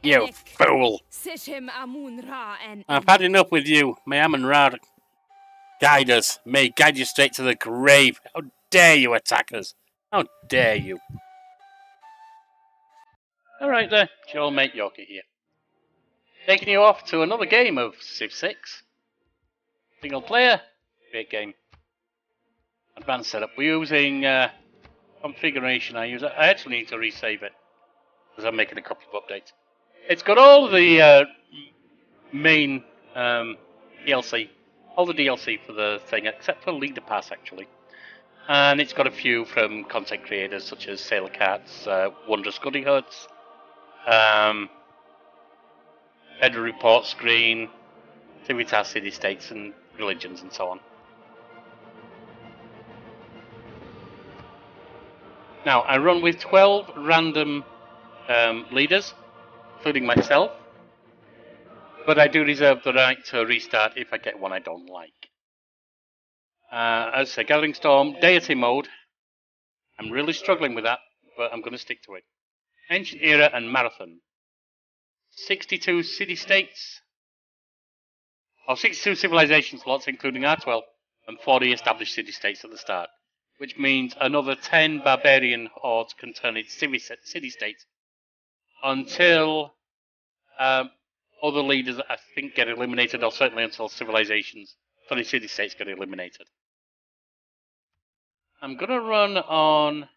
You fool! I've had enough with you. May Amun-Ra guide us. May guide you straight to the grave. How dare you attack us? How dare you? Alright there, it's your old mate Yorkie here. Taking you off to another game of Civ 6. Single player, great game. Advanced setup. We're using configuration I actually need to resave it because I'm making a couple of updates. It's got all the main DLC, all the DLC for the thing except for Leader Pass actually. And it's got a few from content creators such as Sailor Cats, Wondrous Goody Huts, Bedrock Report Screen, Civitas City States and Religions and so on. Now, I run with 12 random leaders, including myself, but I do reserve the right to restart if I get one I don't like. As I say, Gathering Storm, Deity mode, I'm really struggling with that, but I'm going to stick to it. Ancient Era and Marathon. 62 city-states, or 62 civilization slots, including R12, and 40 established city-states at the start. Which means another 10 barbarian hordes can turn into city-states until other leaders, I think, get eliminated, or certainly until civilizations, city-states get eliminated. I'm going to run on...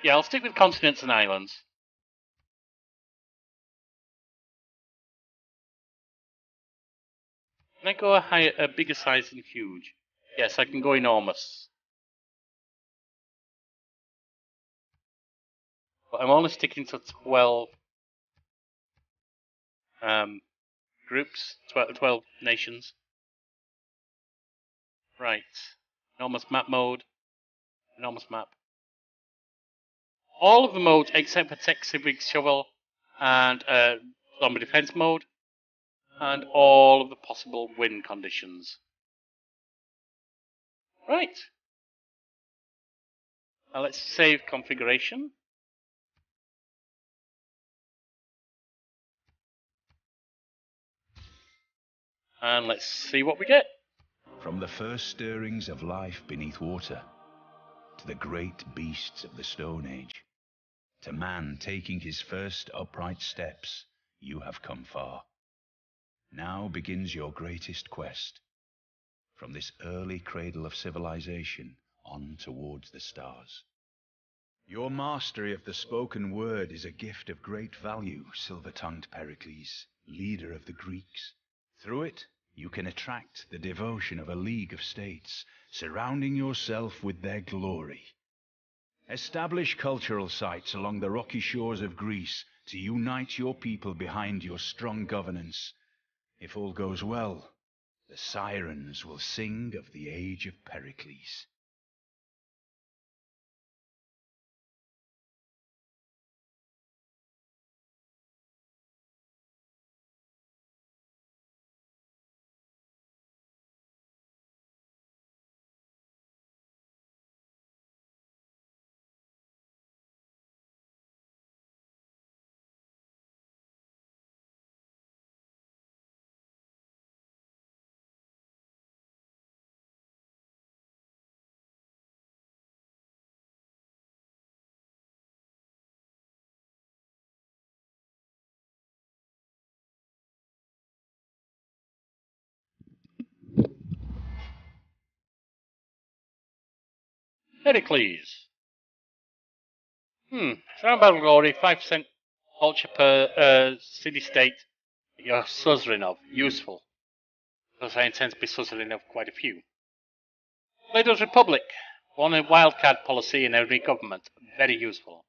Yeah, I'll stick with continents and islands. Can I go a bigger size than huge? Yes, I can go enormous. But I'm only sticking to 12 groups, 12 nations. Right. Enormous map mode. Enormous map. All of the modes except for Tech Civic Shovel and Zombie Defense mode. And all of the possible win conditions. Right. Now let's save configuration. And let's see what we get. From the first stirrings of life beneath water, to the great beasts of the Stone Age, to man taking his first upright steps, you have come far. Now begins your greatest quest, from this early cradle of civilization on towards the stars. Your mastery of the spoken word is a gift of great value, silver-tongued Pericles, leader of the Greeks. Through it, you can attract the devotion of a league of states, surrounding yourself with their glory. Establish cultural sites along the rocky shores of Greece to unite your people behind your strong governance. If all goes well, the sirens will sing of the age of Pericles. Pericles. Surround battle glory, 5% culture per city-state you're suzerain of. Useful. Because I intend to be suzerain of quite a few. Plato's Republic. One a wildcard policy in every government. Very useful.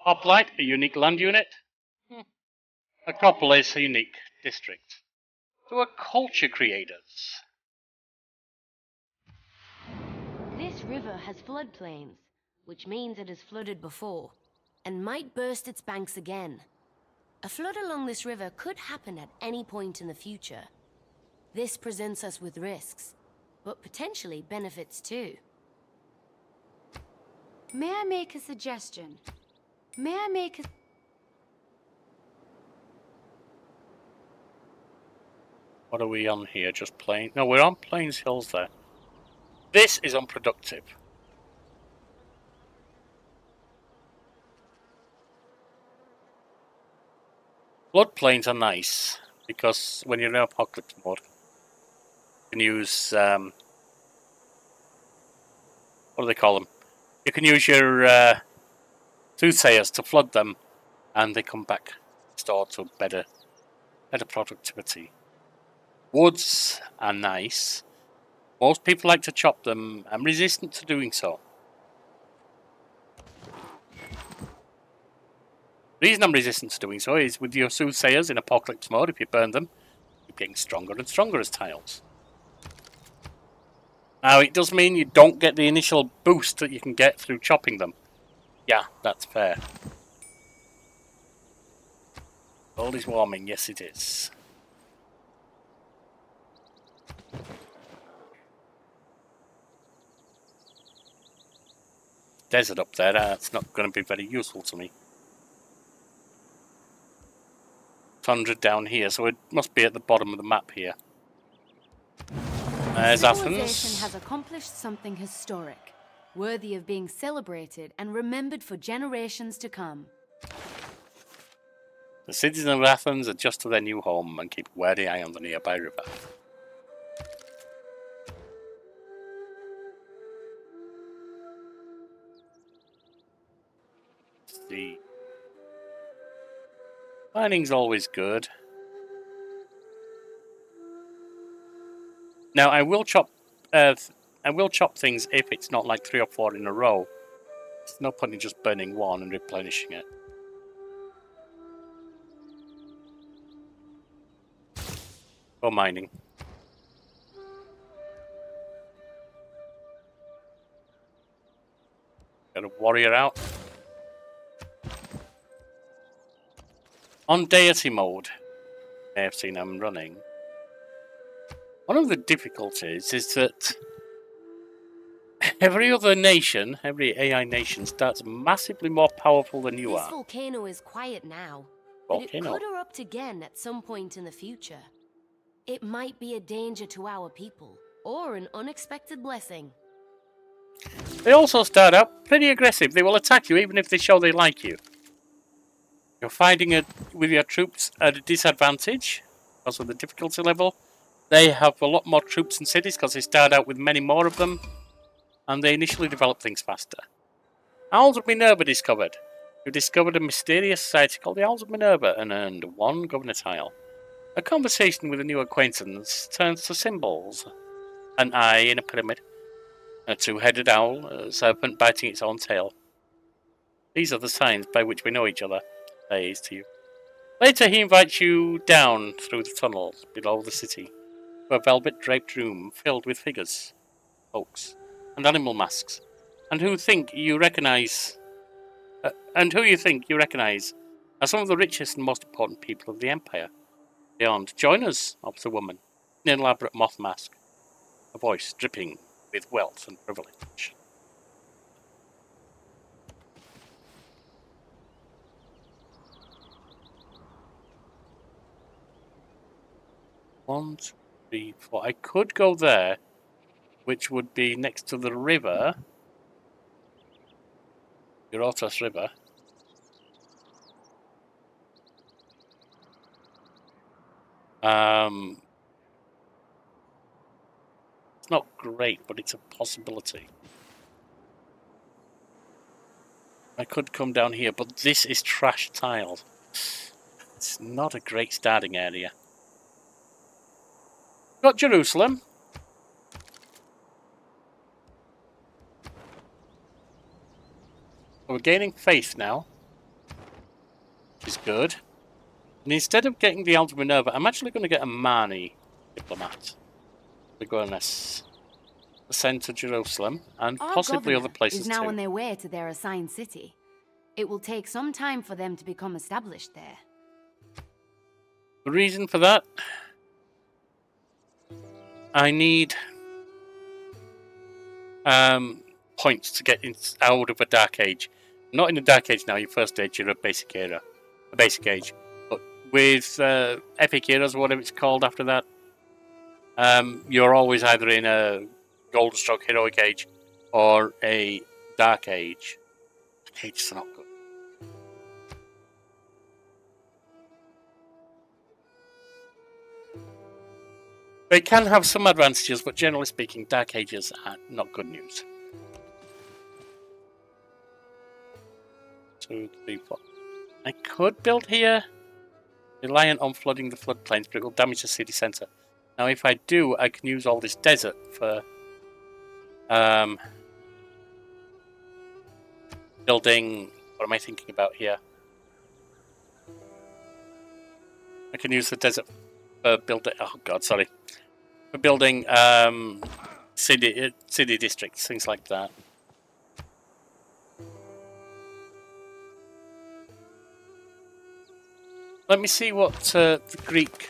Hoplite, a unique land unit. Acropolis, a unique district. Who are culture creators? This river has floodplains, which means it has flooded before, and might burst its banks again. A flood along this river could happen at any point in the future. This presents us with risks, but potentially benefits too. May I make a suggestion? May I make a... What are we on here? Just plain? No, we're on Plains Hills there. This is unproductive. Floodplains are nice because when you're in apocalypse mode, you can use what do they call them? You can use your soothsayers to flood them, and they come back restored to better productivity. Woods are nice. Most people like to chop them. I'm resistant to doing so. The reason I'm resistant to doing so is with your soothsayers in apocalypse mode, if you burn them, you're getting stronger and stronger as tiles. Now, it does mean you don't get the initial boost that you can get through chopping them. Yeah, that's fair. The world is warming, yes it is. Desert up there, that's not going to be very useful to me. Tundra down here, so it must be at the bottom of the map here. There's Civilization Athens. has accomplished something historic, worthy of being celebrated and remembered for generations to come. The citizens of Athens adjust to their new home and keep a wary eye on the nearby river. See. Mining's always good. Now I will chop things if it's not like 3 or 4 in a row. There's no point in just burning one and replenishing it. Or mining. Got a warrior out. On deity mode, I have seen I'm running. One of the difficulties is that every other nation, every AI nation, starts massively more powerful than you This are. volcano is quiet now, but it Volcano. could erupt again at some point in the future. It might be a danger to our people, or an unexpected blessing. They also start out pretty aggressive. They will attack you even if they show they like you. You're fighting with your troops at a disadvantage because of the difficulty level. They have a lot more troops in cities because they start out with many more of them, and they initially develop things faster. Owls of Minerva discovered. You discovered a mysterious society called the Owls of Minerva and earned 1 governor tile. A conversation with a new acquaintance turns to symbols. An eye in a pyramid, a 2-headed owl, a serpent biting its own tail. These are the signs by which we know each other, says to you. Later he invites you down through the tunnels below the city to a velvet-draped room filled with figures, folks, and animal masks, and who you think you recognize are some of the richest and most important people of the Empire. Beyond, join us, offers a woman, in an elaborate moth mask, a voice dripping with wealth and privilege. One, two, three, four. I could go there, which would be next to the river, Eurotas River. It's not great, but it's a possibility. I could come down here, but this is trash tiled. It's not a great starting area. Got Jerusalem. We're gaining faith now, which is good. And instead of getting the Owls of Minerva, I'm actually going to get a Mani diplomat. We're going to ascend to Jerusalem and Our possibly other governor places is now too. on their way to their assigned city. It will take some time for them to become established there. The reason for that, I need points to get out of a Dark Age. Not in a Dark Age now, your first age, you're a basic era. A basic age. But with Epic Eras or whatever it's called after that, you're always either in a Golden Stroke Heroic Age or a Dark Age. Dark Age is not good. They can have some advantages, but generally speaking, Dark Ages are not good news. 2, 3, 4. I could build here, reliant on flooding the floodplains, but it will damage the city centre. Now, if I do, I can use all this desert for building. What am I thinking about here? I can use the desert for building. Oh God, sorry. For building city districts, things like that. Let me see what the Greek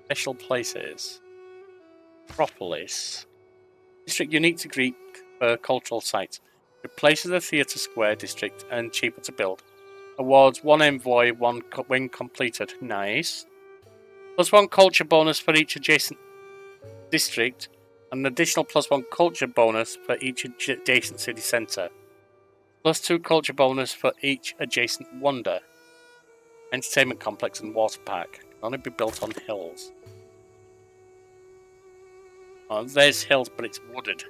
special place is. Acropolis. District unique to Greek cultural sites. Replaces the theatre square district and cheaper to build. Awards 1 envoy when completed. Nice. +1 culture bonus for each adjacent district. An additional +1 culture bonus for each adjacent city centre. +2 culture bonus for each adjacent wonder. Entertainment complex and water park. Can only be built on hills. Oh, there's hills, but it's wooded.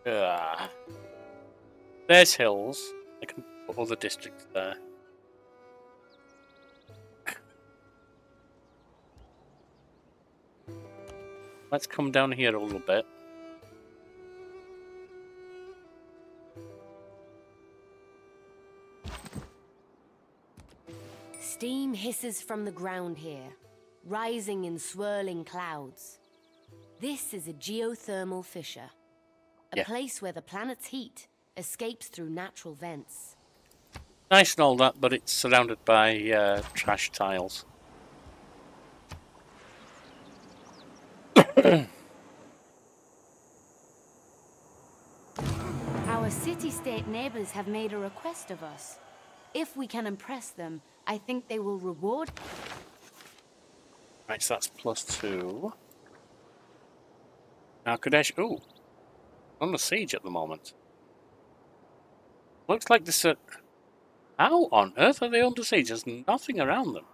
Ugh. There's hills. I can put other districts there. Let's come down here a little bit. Steam hisses from the ground here, rising in swirling clouds. This is a geothermal fissure, a place where the planet's heat escapes through natural vents. Nice and all that, but it's surrounded by trash tiles. Our city-state neighbors have made a request of us. If we can impress them, I think they will reward... Right, so that's +2. Now Kadesh, ooh, under siege at the moment. Looks like this. How on earth are they under siege? There's nothing around them.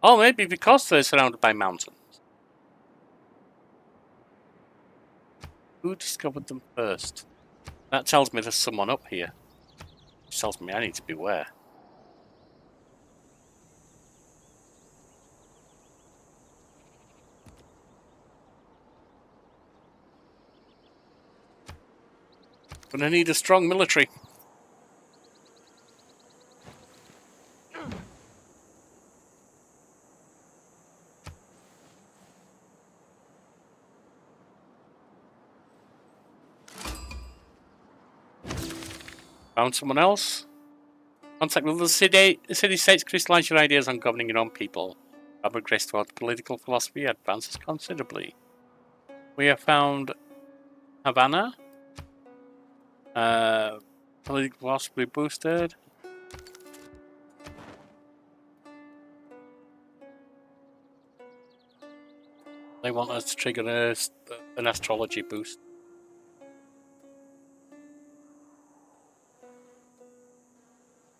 Oh, maybe because they're surrounded by mountains. Who discovered them first? That tells me there's someone up here. Which tells me I need to beware. Gonna need a strong military. Found someone else? Contact with the city-states, crystallize your ideas on governing your own people. Our progress towards political philosophy advances considerably. We have found Havana. Political philosophy boosted. They want us to trigger an astrology boost.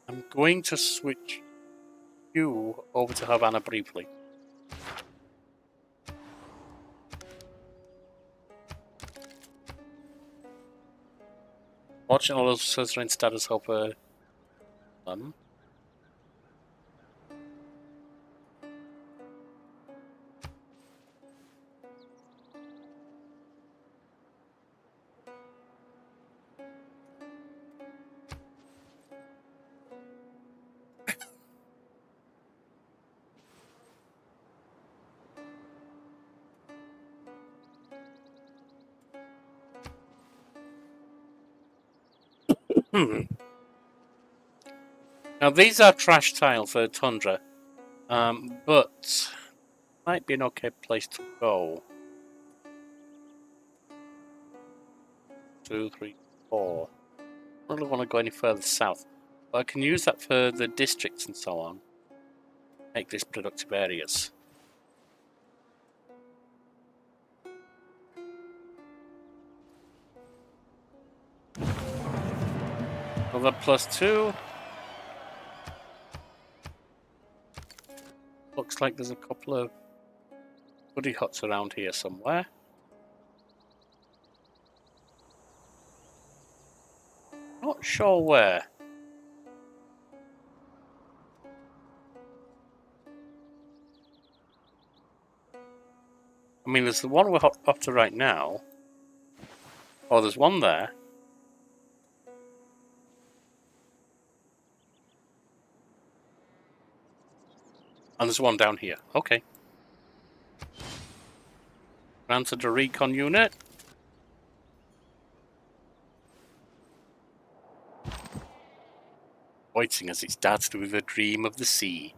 I'm going to switch you over to Havana briefly. Fortunately, those Suzerain status over them. Now these are trash tiles for Tundra. But might be an okay place to go. 2, 3, 4. I don't really want to go any further south. But I can use that for the districts and so on. Make this productive areas. Another +2. Looks like there's a couple of buddy huts around here somewhere. Not sure where. I mean, there's the one we're up to right now. Oh, there's one there. And there's one down here. Okay. Granted a recon unit. Waiting as it starts with a dream of the sea.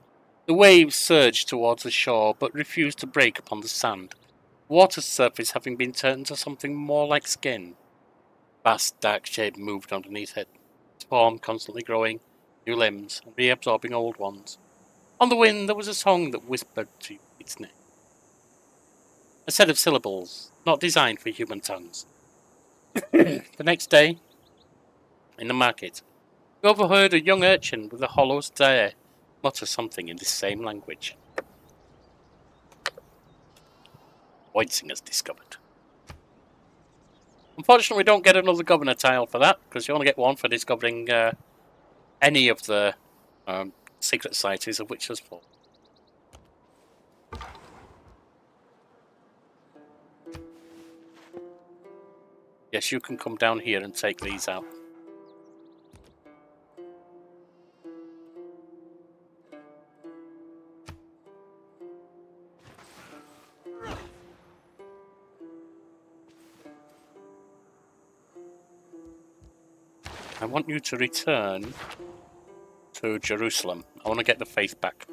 The waves surge towards the shore, but refuse to break upon the sand. The water's surface having been turned into something more like skin. Vast dark shape moved underneath it. Its form constantly growing, new limbs, and reabsorbing old ones. On the wind there was a song that whispered to its name. A set of syllables, not designed for human tongues. The next day, in the market, we overheard a young urchin with a hollow stare mutter something in this same language. Voicing discovered. Unfortunately, we don't get another governor tile for that, because you only get one for discovering any of the secret societies of which there's 4. Yes, you can come down here and take these out. I want you to return to Jerusalem. I want to get the faith back.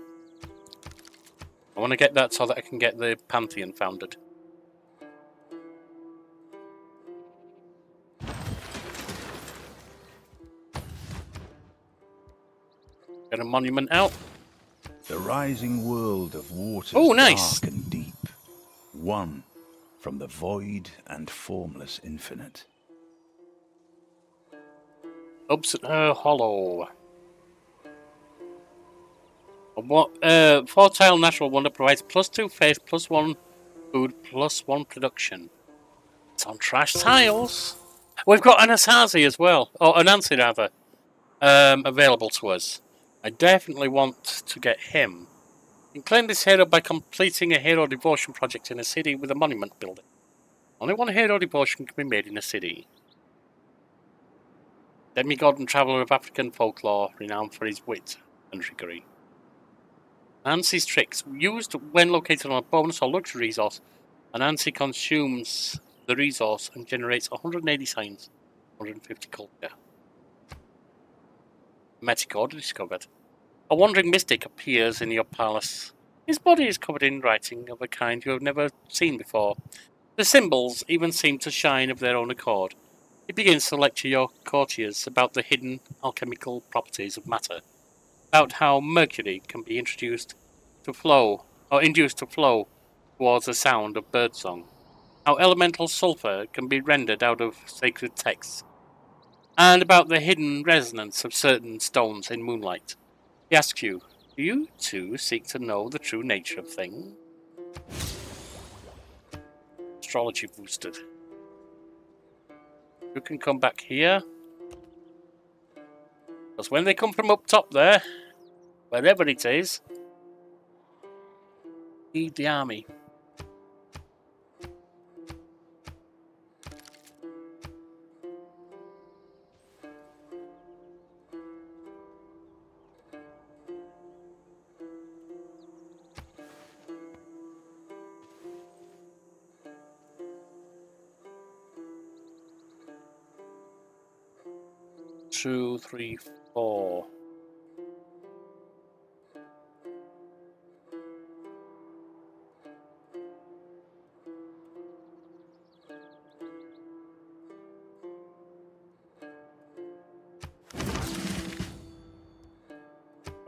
I want to get that so that I can get the Pantheon founded. Get a monument out. The rising world of waters nice. dark and deep, one from the void and formless infinite. Hollow. What? 4-tile natural wonder provides +2 faith, +1 food, +1 production. It's on trash tiles. We've got an Asazi as well, or Anansi rather, available to us. I definitely want to get him. You can claim this hero by completing a hero devotion project in a city with a monument building. Only one hero devotion can be made in a city. Demigod and traveller of African folklore, renowned for his wit and trickery. Nancy's tricks, used when located on a bonus or luxury resource, and Nancy consumes the resource and generates 180 signs, 150 culture. Metic order discovered. A wandering mystic appears in your palace. His body is covered in writing of a kind you have never seen before. The symbols even seem to shine of their own accord. He begins to lecture your courtiers about the hidden alchemical properties of matter, about how mercury can be induced to flow towards the sound of birdsong, how elemental sulfur can be rendered out of sacred texts, and about the hidden resonance of certain stones in moonlight. He asks you, do you too seek to know the true nature of things? Astrology boosted. You can come back here. Because when they come from up top there, wherever it is, need the army. Two, three, four.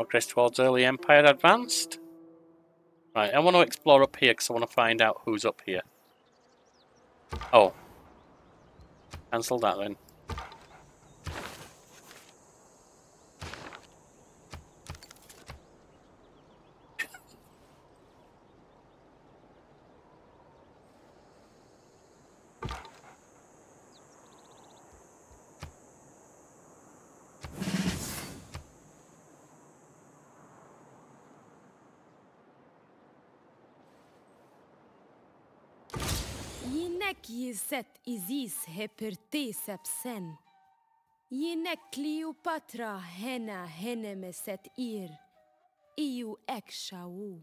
Progress towards early Empire advanced. Right, I want to explore up here because I want to find out who's up here. Oh. Cancel that then. Yinek yiset izis hepertesepsen. Yinek Cleopatra hena henemeset ir. Iu ekshau.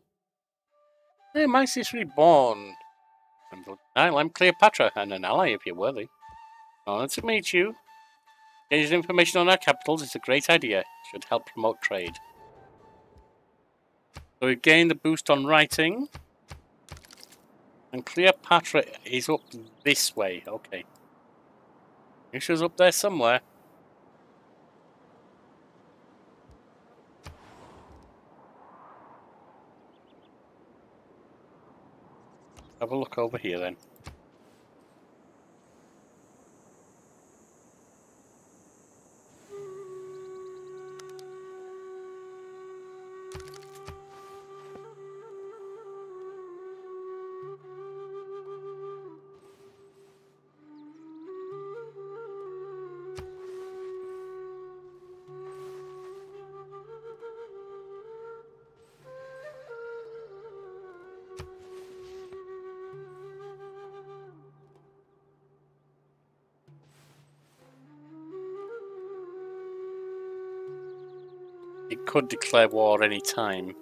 Hey, my sister reborn. I'm Cleopatra and an ally if you're worthy. Honored to meet you. Getting information on our capitals is a great idea. Should help promote trade. So we've gained a boost on writing. And Cleopatra is up this way. Okay. She's up there somewhere. Have a look over here then. It could declare war any time.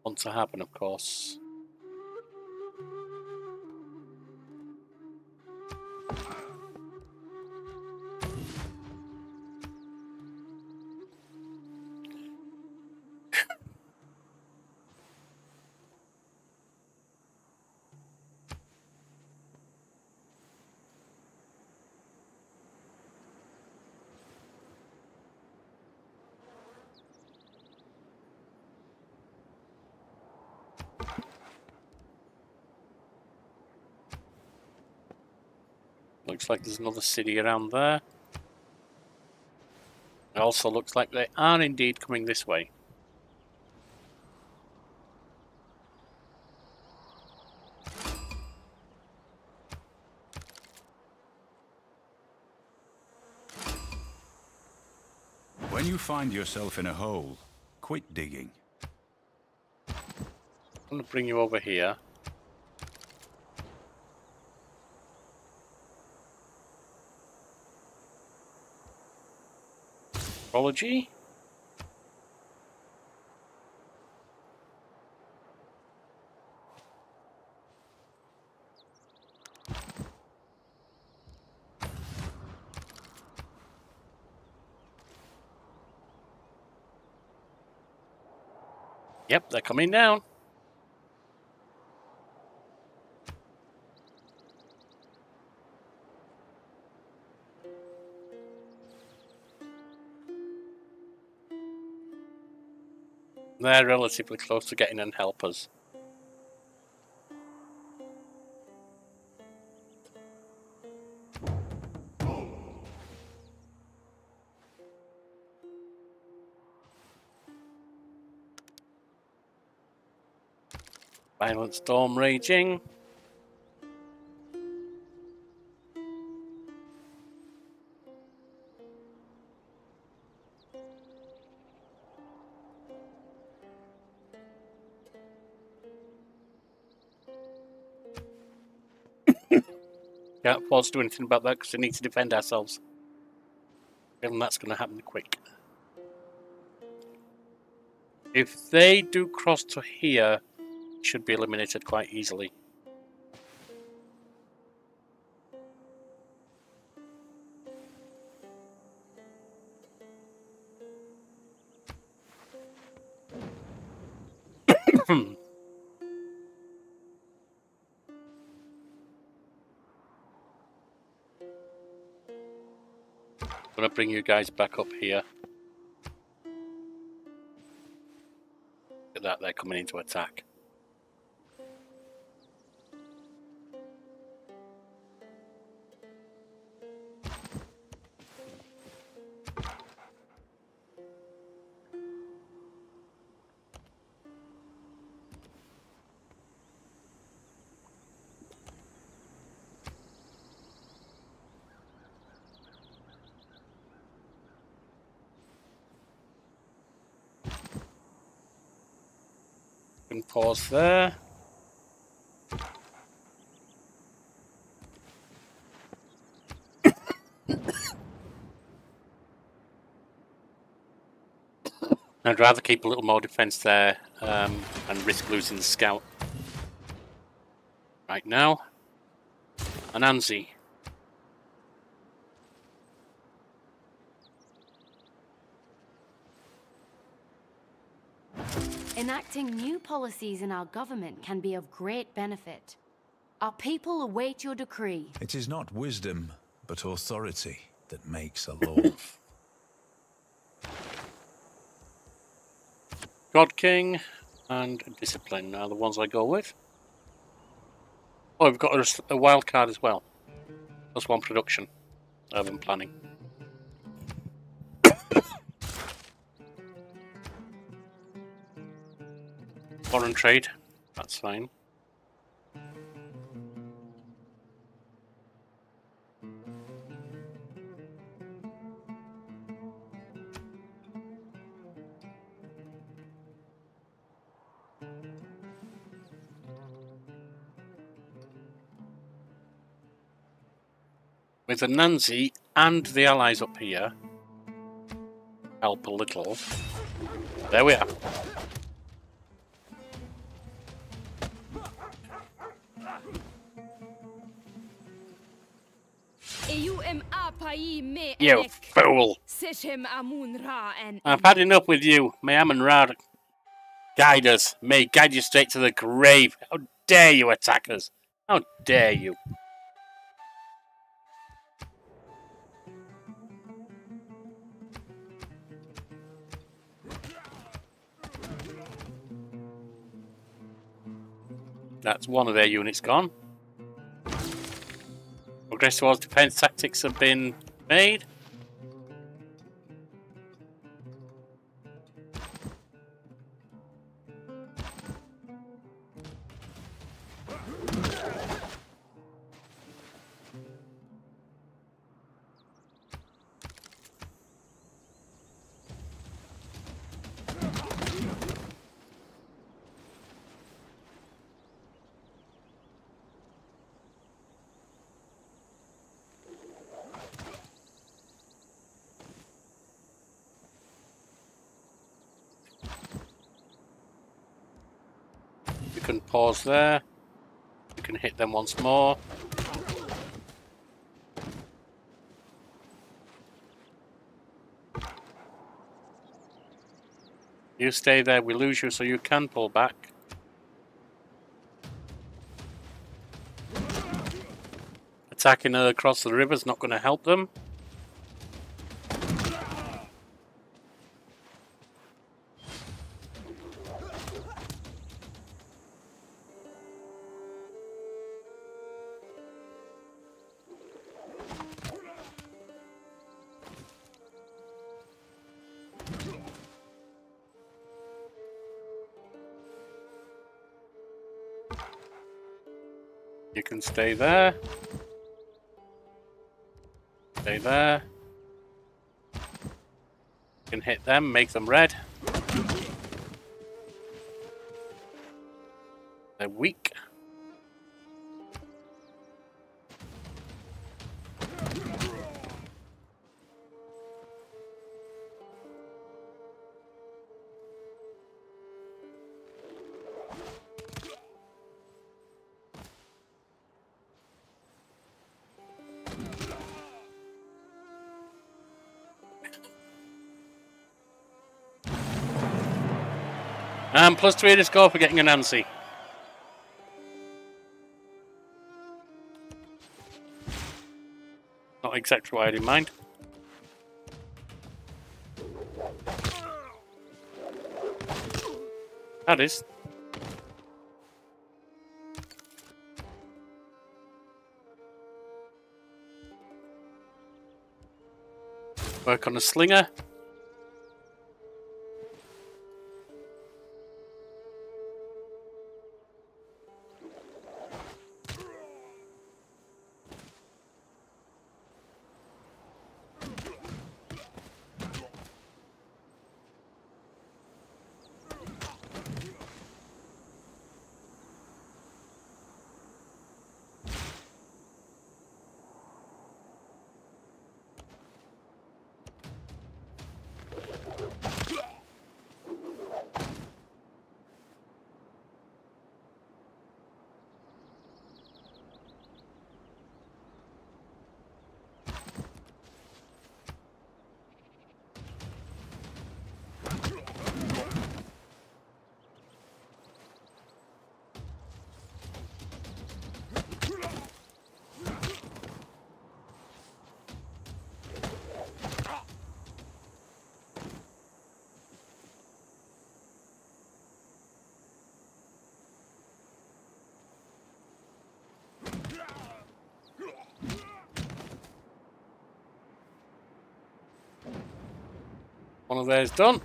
Want to happen, of course. Looks like there's another city around there. It also looks like they are indeed coming this way. When you find yourself in a hole, quit digging. I'm going to bring you over here. Astrology? Yep, they're coming down. They're relatively close to getting and help us. Violent storm raging. Can't afford to do anything about that because we need to defend ourselves. And that's going to happen quick. If they do cross to here, it should be eliminated quite easily. I'm going to bring you guys back up here. at that, they're coming in to attack. Can pause there. I'd rather keep a little more defense there and risk losing the scout. Right now, Anansi. Enacting new policies in our government can be of great benefit. Our people await your decree. It is not wisdom, but authority that makes a law. God King and Discipline are the ones I go with. Oh, we've got a wild card as well. Plus one production. Urban planning. Foreign trade. That's fine. With the Nanzi and the allies up here, help a little. There we are. You fool! I've had enough with you. May Amun-Ra guide us. May guide you straight to the grave. How dare you attack us? How dare you? That's one of their units gone. Progress towards defense tactics have been made. You can pause there. You can hit them once more. You stay there, we lose you, so you can pull back. Attacking across the river is not going to help them. You can stay there. Stay there. You can hit them, make them red. They're weak. And +3 to score for getting a Nancy. Not exactly what I had in mind. That is. Work on a slinger. One of those done.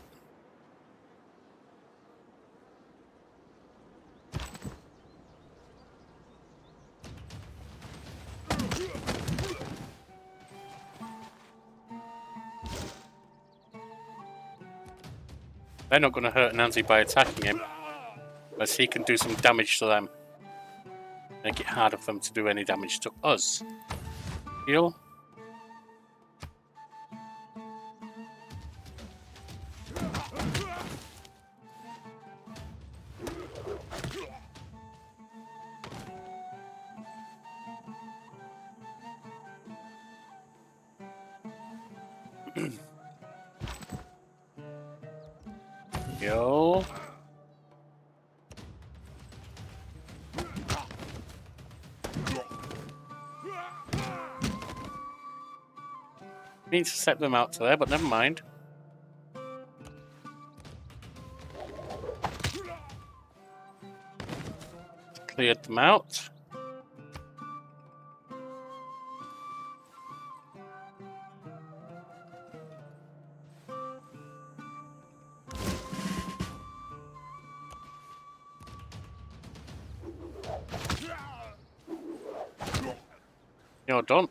They're not going to hurt Nancy by attacking him, but he can do some damage to them. Make it harder for them to do any damage to us. Heal. Go. Need to set them out to there, but never mind. Cleared them out. You're done.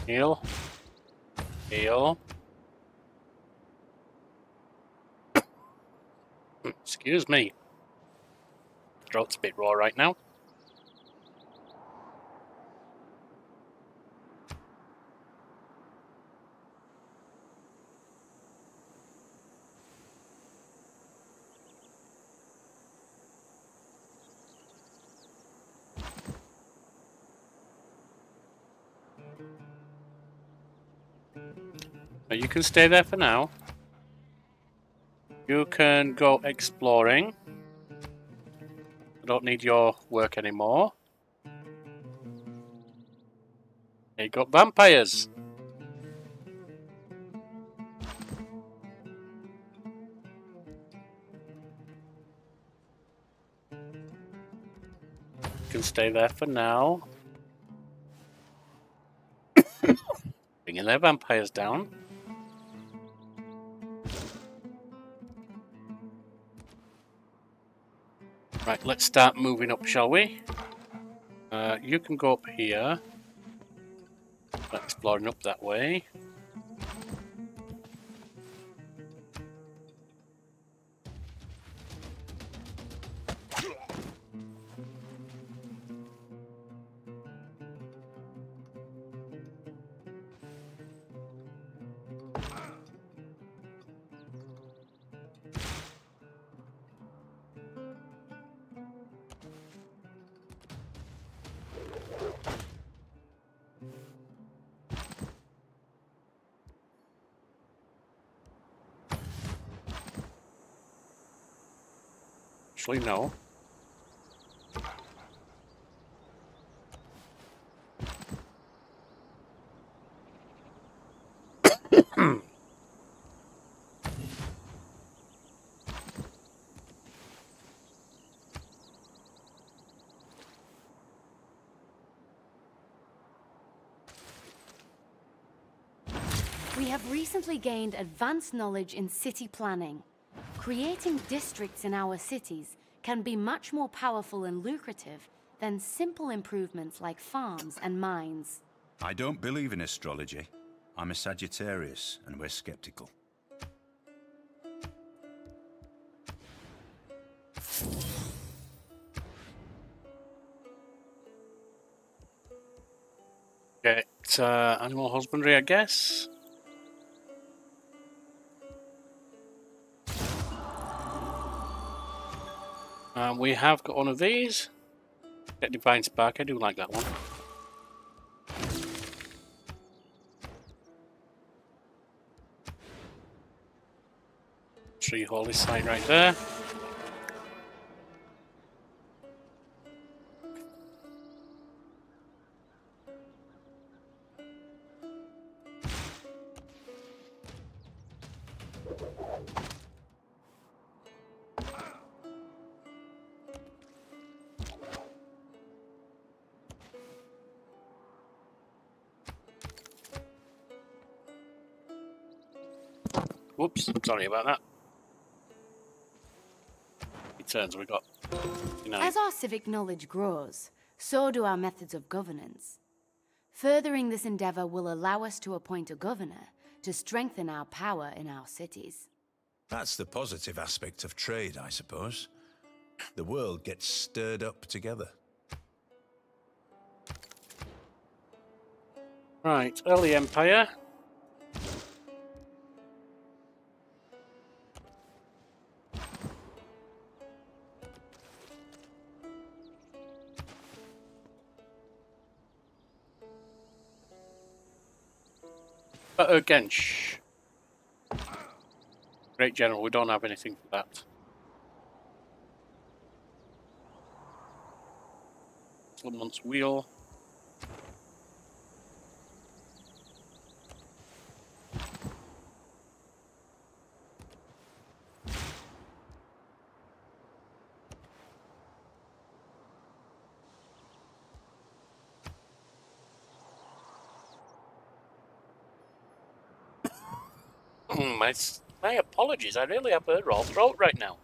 Heal. Heal. Excuse me. Throat's a bit raw right now. But you can stay there for now. You can go exploring. I don't need your work anymore. You got vampires. You can stay there for now. Bringing their vampires down. Right, let's start moving up, shall we? You can go up here. Exploring up that way. actually, no. We have recently gained advanced knowledge in city planning. Creating districts in our cities can be much more powerful and lucrative than simple improvements like farms and mines. I don't believe in astrology. I'm a Sagittarius, and we're skeptical. Get animal husbandry, I guess. We have got one of these. Get Divine Spark, I do like that one. Tree holy site right there. Whoops, sorry about that. Turns we got. As our civic knowledge grows, so do our methods of governance. Furthering this endeavor will allow us to appoint a governor to strengthen our power in our cities. That's the positive aspect of trade, I suppose. The world gets stirred up together. Right, early empire. But again, shh. Great General, we don't have anything for that. Someone's wheel. My apologies, I really have a raw throat right now.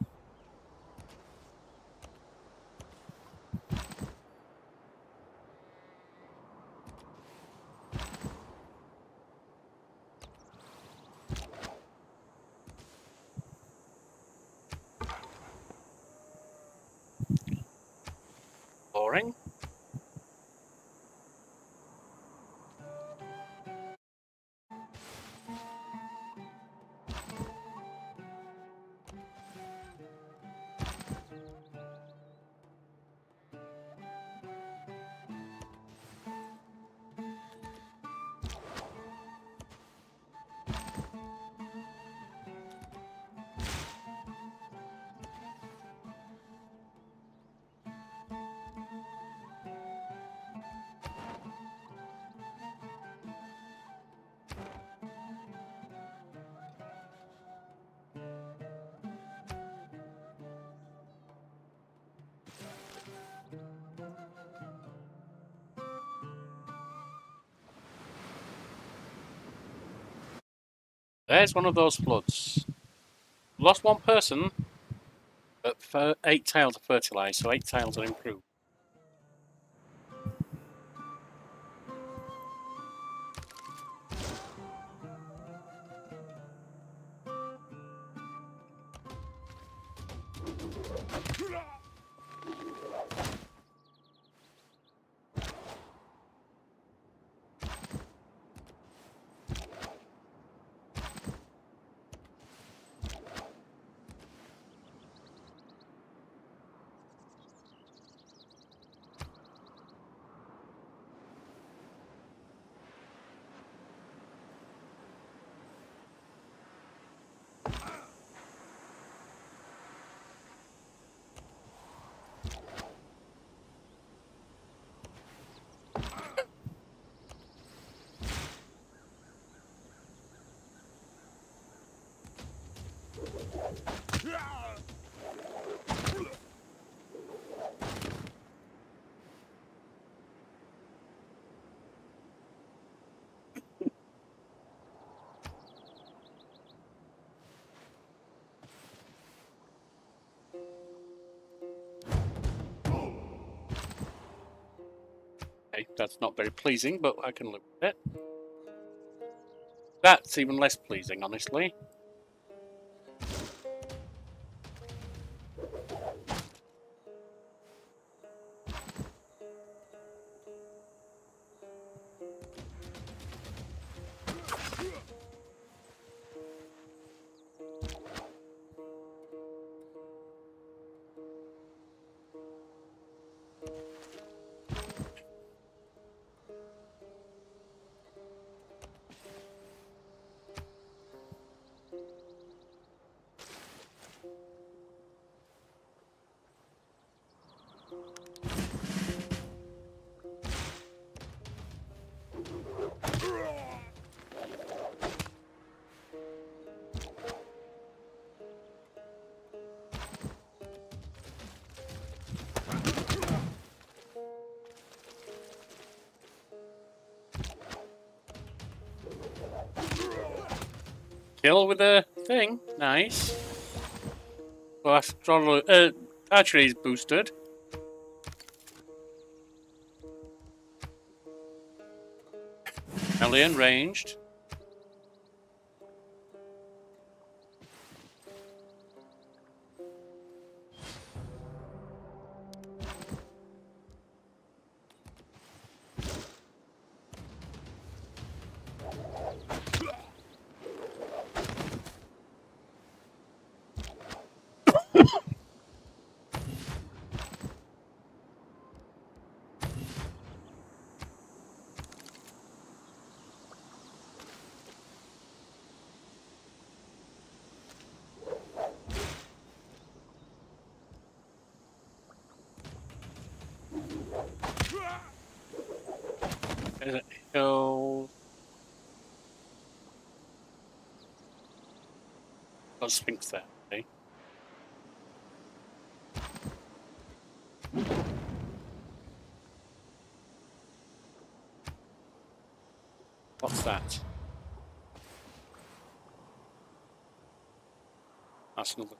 Boring. There's one of those floods. Lost one person, but 8 tiles are fertilised, so 8 tiles are improved. Okay, that's not very pleasing, but I can live with it. That's even less pleasing, honestly. Kill with a thing. Nice. Well, archery is boosted. Alien ranged. There's a hill. Got Sphinx there. Okay. What's that? That's another.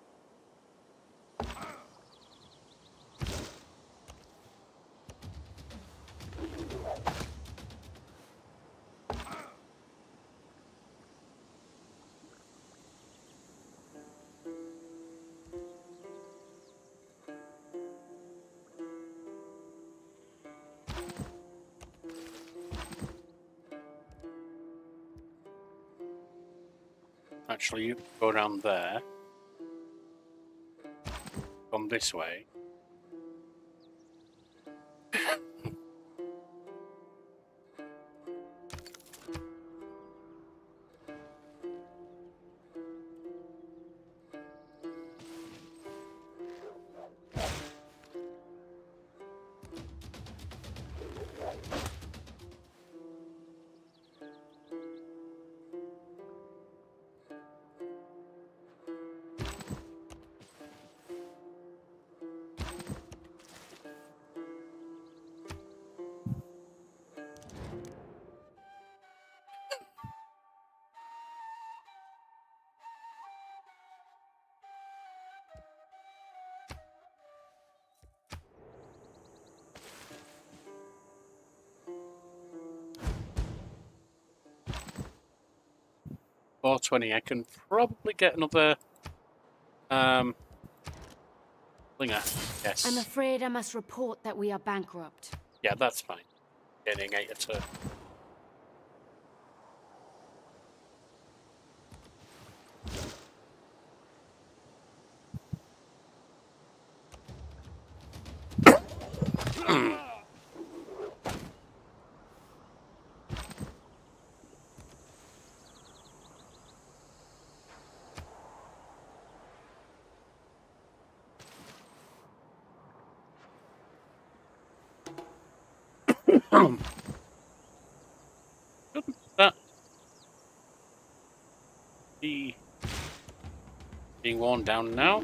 Actually, you go around there. Come this way. $420. I can probably get another Linger. Yes. I'm afraid I must report that we are bankrupt. Yeah, that's fine. Getting 8 a turn. Shouldn't that be Being worn down now.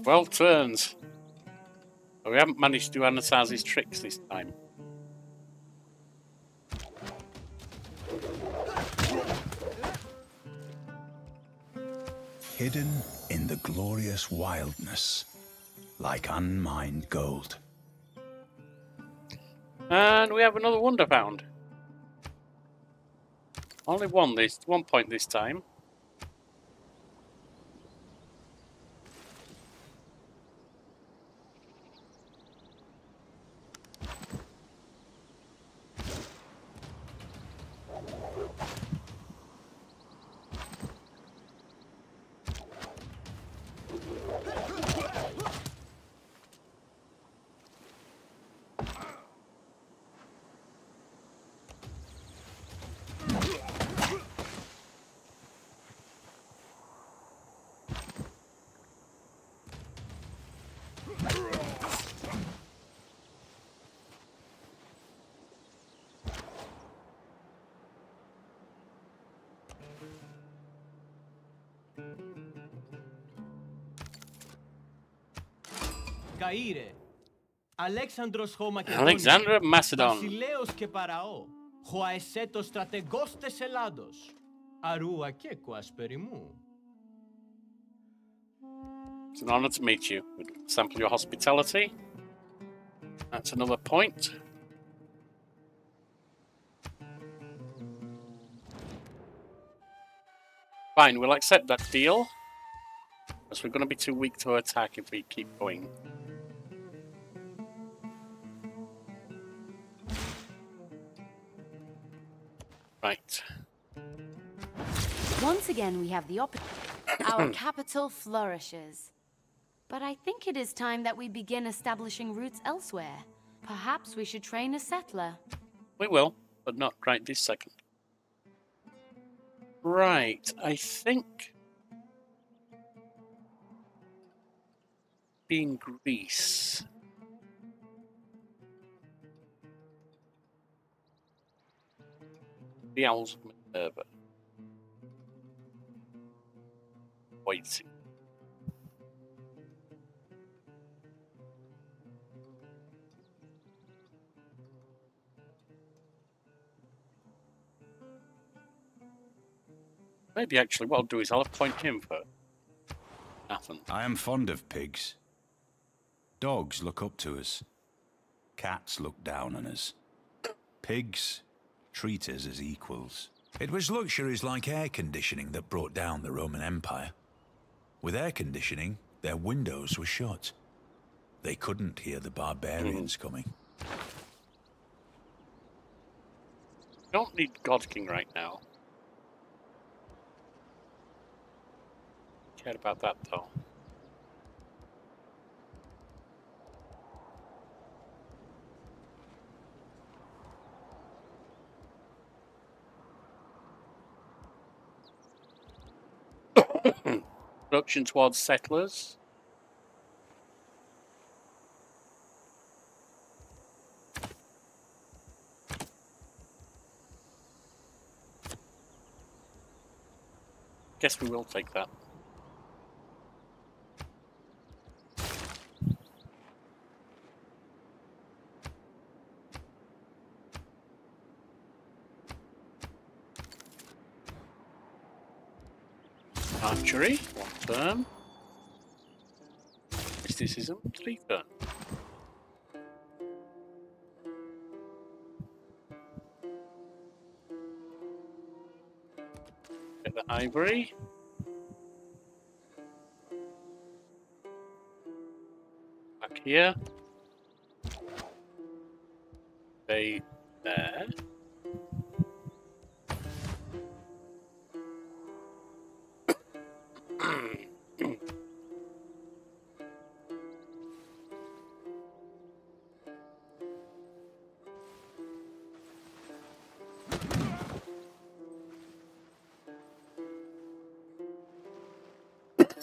Well turns. But we haven't managed to do Anasaz's tricks this time. Hidden in the glorious wildness, like unmined gold. And we have another wonder found. Only one point this time. Καΐρε, Αλέξανδρος χω Alexander of Macedon. Βασιλέος και Παραώ, χω αεσέτος στρατεγός τες Ελλάδος, αρού ακέκου ασπεριμού. It's an honor to meet you. We'd sample your hospitality. That's another point. Fine, we'll accept that deal. Because we're going to be too weak to attack if we keep going. Right. Once again, we have the our capital flourishes. But I think it is time that we begin establishing roots elsewhere. Perhaps we should train a settler. We will, but not right this second. Right, I think... being Greece... The Owls of Minerva. Wait. Maybe actually what I'll do is I'll appoint him for Athens. I am fond of pigs. Dogs look up to us. Cats look down on us. Pigs treat us as equals. It was luxuries like air conditioning that brought down the Roman Empire. With air conditioning, their windows were shut. They couldn't hear the barbarians coming. Don't need God King right now. Care about that though. Production towards settlers. Guess we will take that. Archery, 1 turn. Mysticism, 3 turn. Get the ivory. Back here. Stay there.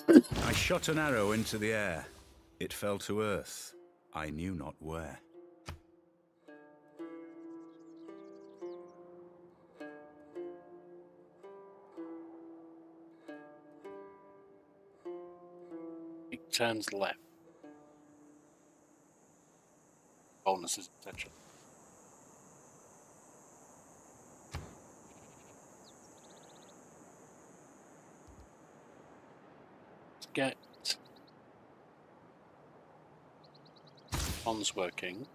I shot an arrow into the air. It fell to earth. I knew not where. It turns left. Bonuses, etc. Let's get On's working.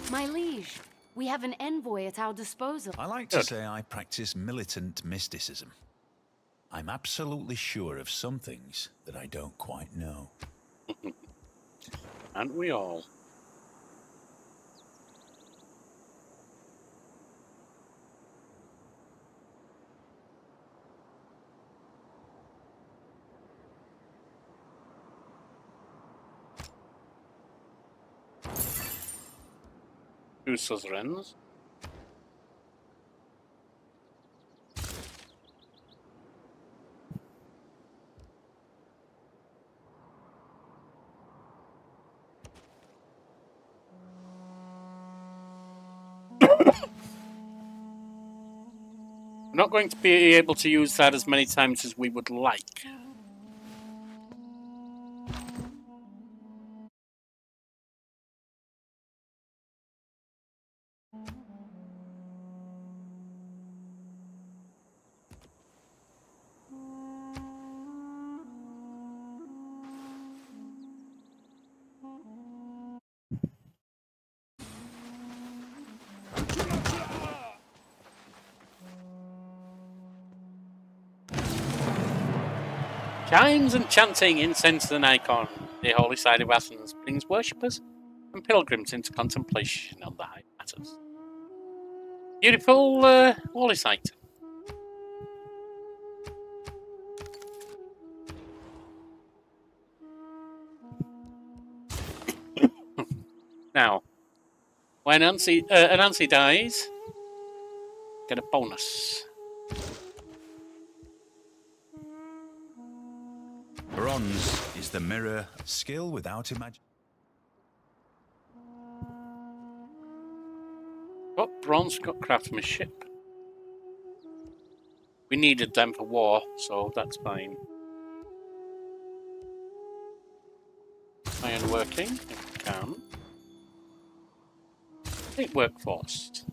My liege, we have an envoy at our disposal. I like to say I practice militant mysticism. I'm absolutely sure of some things that I don't quite know. Aren't we all? Two suzerains. We're not going to be able to use that as many times as we would like. Chimes and chanting incense and icon. The holy side of Athens brings worshippers and pilgrims into contemplation on the high matters. Beautiful holy site. Now, when Anansi dies, get a bonus. Bronze is the mirror of skill without imagination. Got bronze, got craftsmanship. We needed them for war, so that's fine. Iron working, if we can. Great workforce.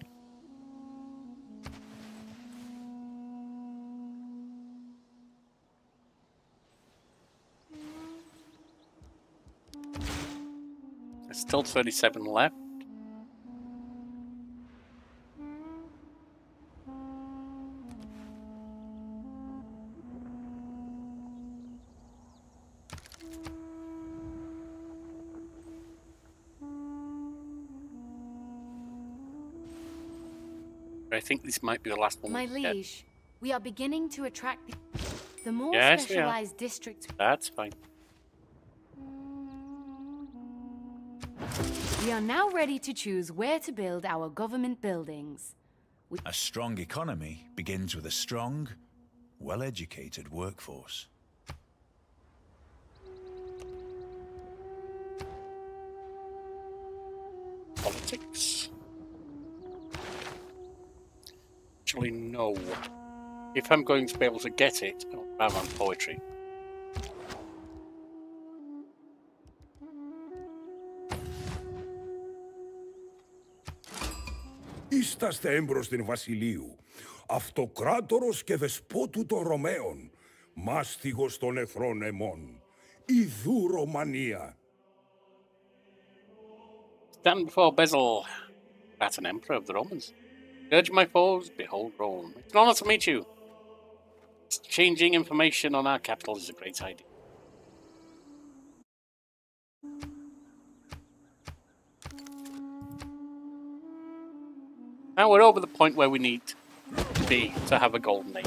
There's still 37 left. I think this might be the last one. My liege, we are beginning to attract the more Yes, specialized districts. That's fine. We are now ready to choose where to build our government buildings. A strong economy begins with a strong, well-educated workforce. Politics. Actually, no. If I'm going to be able to get it, I'll rather on poetry. Είσαστε έμπροσθεν βασιλείου, αυτοκράτορος και δεσπότου των Ρωμαίων, μάστιγος των εχθρών εμών, ιδού Ρωμανία. Stand before Bezel, that's an emperor of the Romans. Urge my foes, behold Rome. It's an honor to meet you. Exchanging information on our capital is a great idea. Now we're over the point where we need to be to have a golden age.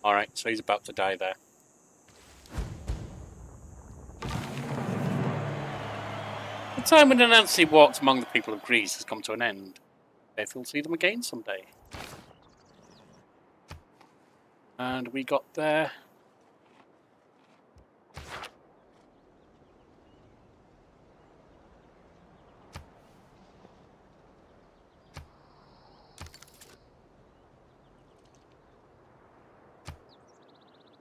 Alright, so he's about to die there. The time when Anansi walked among the people of Greece has come to an end. If we'll see them again someday. And we got there.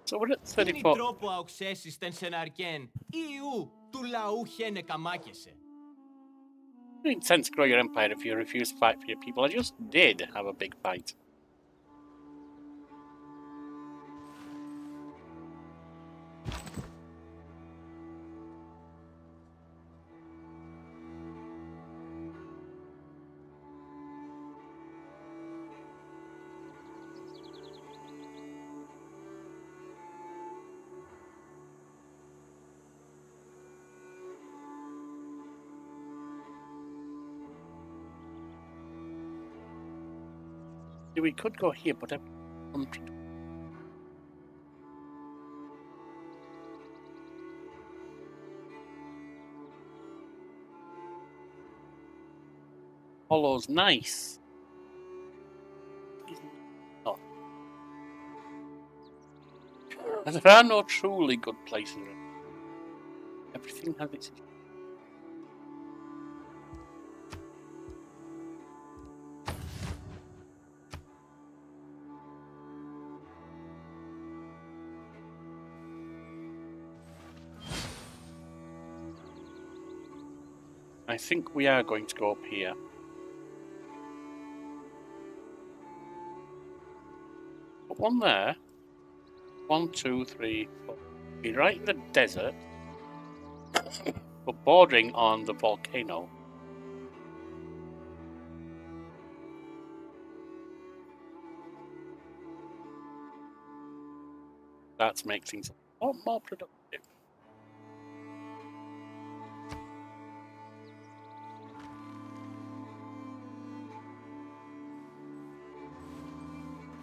So we're at 34. τρόπο αοξέσεις τεν σεναργέν, Ιού του λαού χένε καμάκεσαι. It makes sense to grow your empire if you refuse to fight for your people. I just did have a big fight. We could go here, but Hollow's nice. Oh. There are no truly good places. Everything has its. I think we are going to go up here. Put one there. 1, 2, 3, 4. Be right in the desert, but bordering on the volcano. That makes things a lot more productive.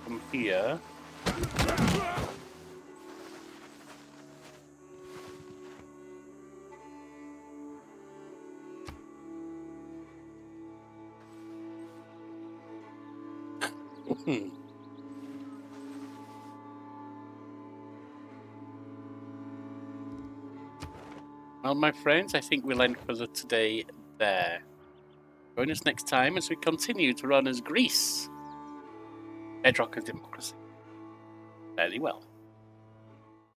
From here. Well, my friends, I think we'll end for today there. Join us next time as we continue to run as Greece. Bedrock of democracy. Very well.